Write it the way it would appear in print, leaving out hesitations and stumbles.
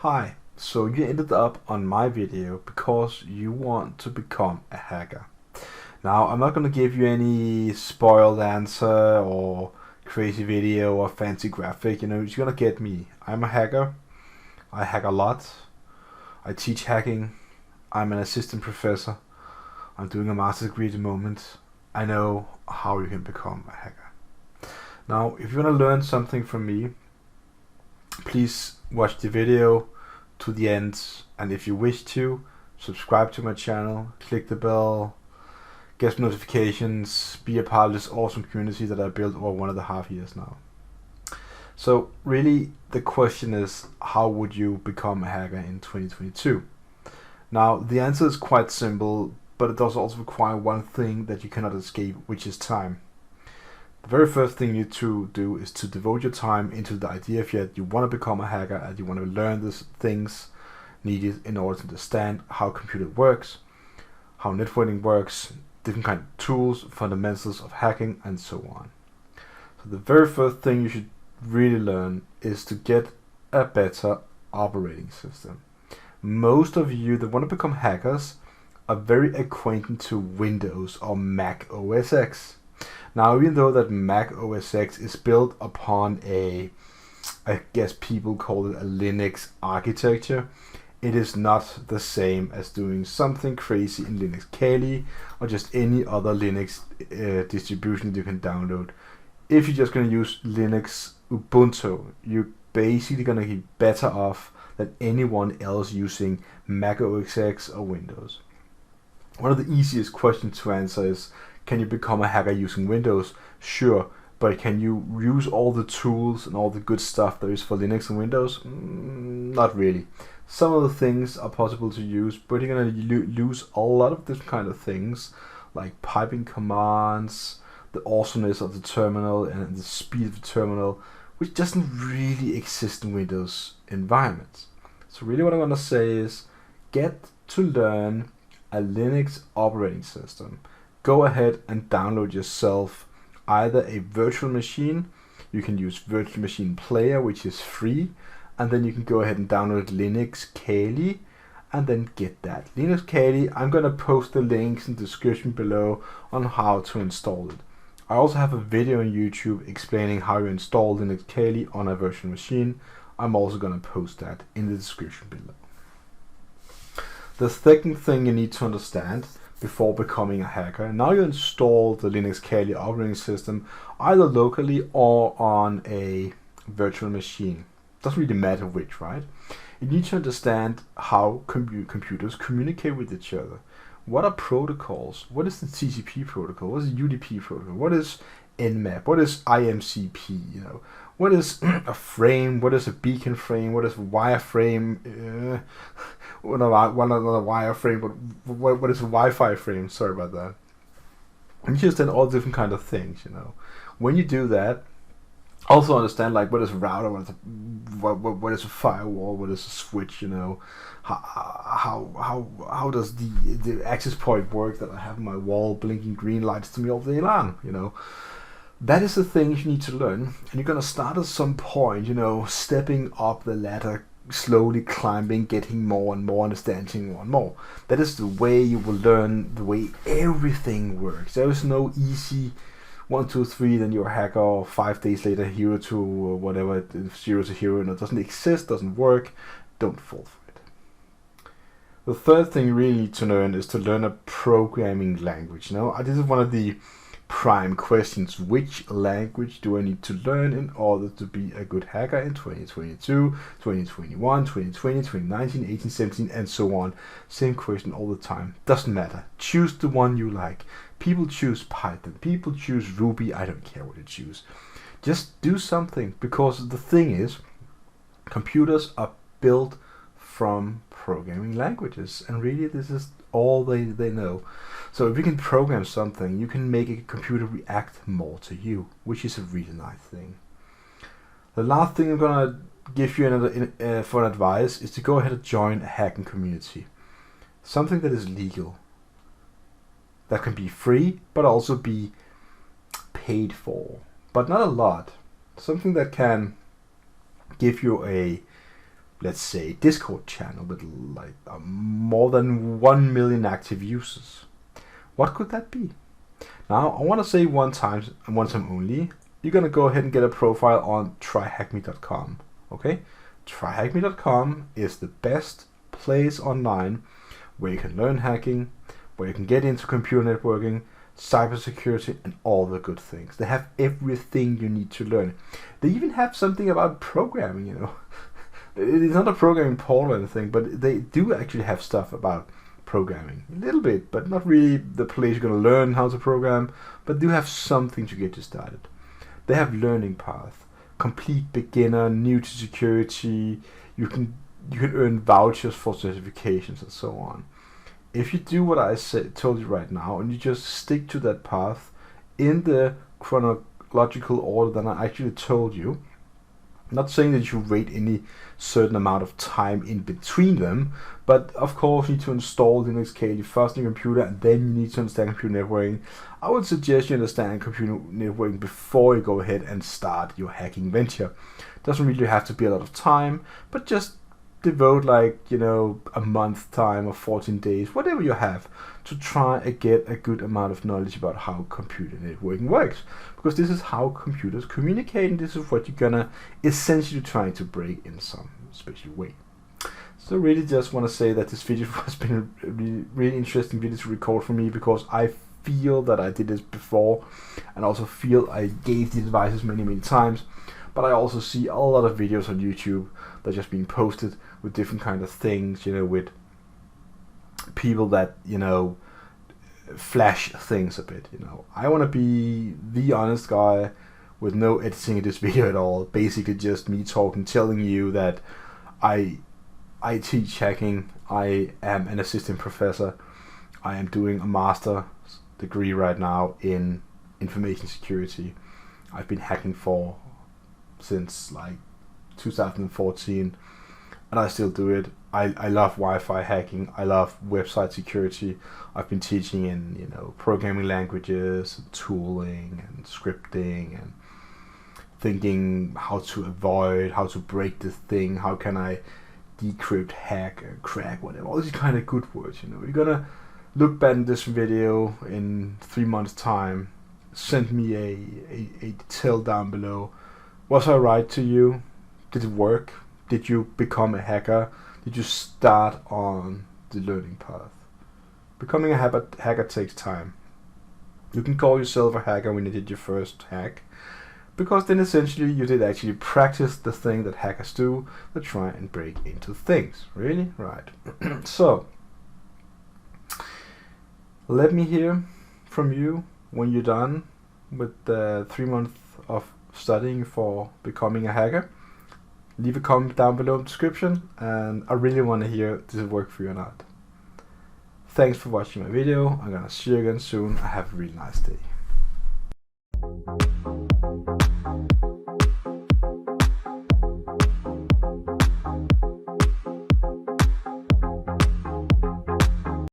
Hi, so you ended up on my video because you want to become a hacker. Now, I'm not going to give you any spoiled answer or crazy video or fancy graphic, you're going to get me. I'm a hacker, I hack a lot, I teach hacking, I'm an assistant professor, I'm doing a master's degree at the moment. I know how you can become a hacker. Now, if you want to learn something from me, please watch the video to the end, and if you wish to, subscribe to my channel, click the bell, get some notifications, be a part of this awesome community that I built over 1.5 years now. So really the question is, how would you become a hacker in 2022? Now the answer is quite simple, but it does also require one thing that you cannot escape, which is time. The very first thing you need to do is to devote your time into the idea that you want to become a hacker and you want to learn the things needed in order to understand how computer works, how networking works, different kind of tools, fundamentals of hacking, and so on. So the very first thing you should really learn is to get a better operating system. Most of you that want to become hackers are very acquainted to Windows or Mac OS X. Now, even though that Mac OS X is built upon I guess people call it a Linux architecture, it is not the same as doing something crazy in Linux Kali or just any other Linux distribution that you can download. If you're just going to use Linux Ubuntu, you're basically going to be better off than anyone else using Mac OS X or Windows. One of the easiest questions to answer is, can you become a hacker using Windows? Sure, but can you use all the tools and all the good stuff there is for Linux and Windows? Not really. Some of the things are possible to use, but you're going to lose a lot of different kind of things, like piping commands, the awesomeness of the terminal and the speed of the terminal, which doesn't really exist in Windows environments. So really what I want to say is, get to learn a Linux operating system. Go ahead and download yourself either a virtual machine. You can use Virtual Machine Player, which is free, and then you can go ahead and download Linux Kali and then get that. Linux Kali, I'm going to post the links in the description below on how to install it. I also have a video on YouTube explaining how you install Linux Kali on a virtual machine. I'm also going to post that in the description below. The second thing you need to understand before becoming a hacker, now you install the Linux Kali operating system either locally or on a virtual machine. Doesn't really matter which, right? You need to understand how computers communicate with each other. What are protocols? What is the TCP protocol? What is the UDP protocol? What is Nmap? What is IMCP? What is a frame? What is a beacon frame? What is a wireframe? One another wireframe, but what is a Wi-Fi frame? Sorry about that. And you understand all different kind of things. When you do that, also understand like what is a router, what is a firewall, what is a switch. How does the access point work that I have on my wall blinking green lights to me all day long. That is the thing you need to learn, and you're gonna start at some point, stepping up the ladder, slowly climbing, getting more and more, understanding more and more. That is the way you will learn the way everything works. There is no easy 1, 2, 3, then you're a hacker, or 5 days later hero to whatever, 0 to hero. No, it doesn't exist, doesn't work. Don't fall for it. The third thing you really need to learn is to learn a programming language. This is one of the prime questions. Which language do I need to learn in order to be a good hacker in 2022, 2021, 2020, 2019, 18, 17, and so on? Same question all the time. Doesn't matter. Choose the one you like. People choose Python. People choose Ruby. I don't care what you choose. Just do something, because the thing is, computers are built from programming languages, and really this is all they know. So if you can program something, you can make a computer react more to you, which is a really nice thing. The last thing I'm gonna give you for an advice is to go ahead and join a hacking community. Something that is legal, that can be free but also be paid for, but not a lot. Something that can give you a let's say, Discord channel with like more than 1 million active users. What could that be? Now, I want to say one time and one time only, you're going to go ahead and get a profile on TryHackMe.com. Okay? TryHackMe.com is the best place online where you can learn hacking, where you can get into computer networking, cybersecurity, and all the good things. They have everything you need to learn. They even have something about programming, you know. It's not a programming portal or anything, but they do actually have stuff about programming. A little bit, but not really the place you're going to learn how to program, but do have something to get you started. They have learning path, complete beginner, new to security. You can earn vouchers for certifications and so on. If you do what I told you right now, and you just stick to that path in the chronological order that I actually told you, I'm not saying that you should wait any certain amount of time in between them, but of course you need to install Linux KDE first on your computer, and then you need to understand computer networking. I would suggest you understand computer networking before you go ahead and start your hacking venture. Doesn't really have to be a lot of time, but just devote like, you know, a month time or 14 days, whatever you have, to try and get a good amount of knowledge about how computer networking works. Because this is how computers communicate, and this is what you're gonna essentially try to break in some special way. So really just want to say that this video has been a really interesting video to record for me, because I feel that I did this before, and also feel I gave these advices many times. But I also see a lot of videos on YouTube that are just being posted with different kind of things, you know, with people that, you know, flash things a bit, you know. I want to be the honest guy with no editing in this video at all. Basically just me talking, telling you that I teach hacking. I am an assistant professor. I am doing a master's degree right now in information security. I've been hacking since like 2014, and I still do it. I love Wi-Fi hacking. I love website security. I've been teaching in, you know, programming languages, and tooling, and scripting, and thinking how to avoid, how to break this thing, how can I decrypt, hack, crack, whatever. All these kind of good words, you know. You're gonna look back at this video in 3 months' time. Send me a detail down below. Was I right to you? Did it work? Did you become a hacker? Did you start on the learning path? Becoming a hacker takes time. You can call yourself a hacker when you did your first hack, because then essentially you did actually practice the thing that hackers do, to try and break into things. Really? Right. So, let me hear from you when you're done with the 3 months of studying for becoming a hacker. Leave a comment down below in the description, and I really want to hear does it work for you or not. Thanks for watching my video. I'm gonna see you again soon. Have a really nice day.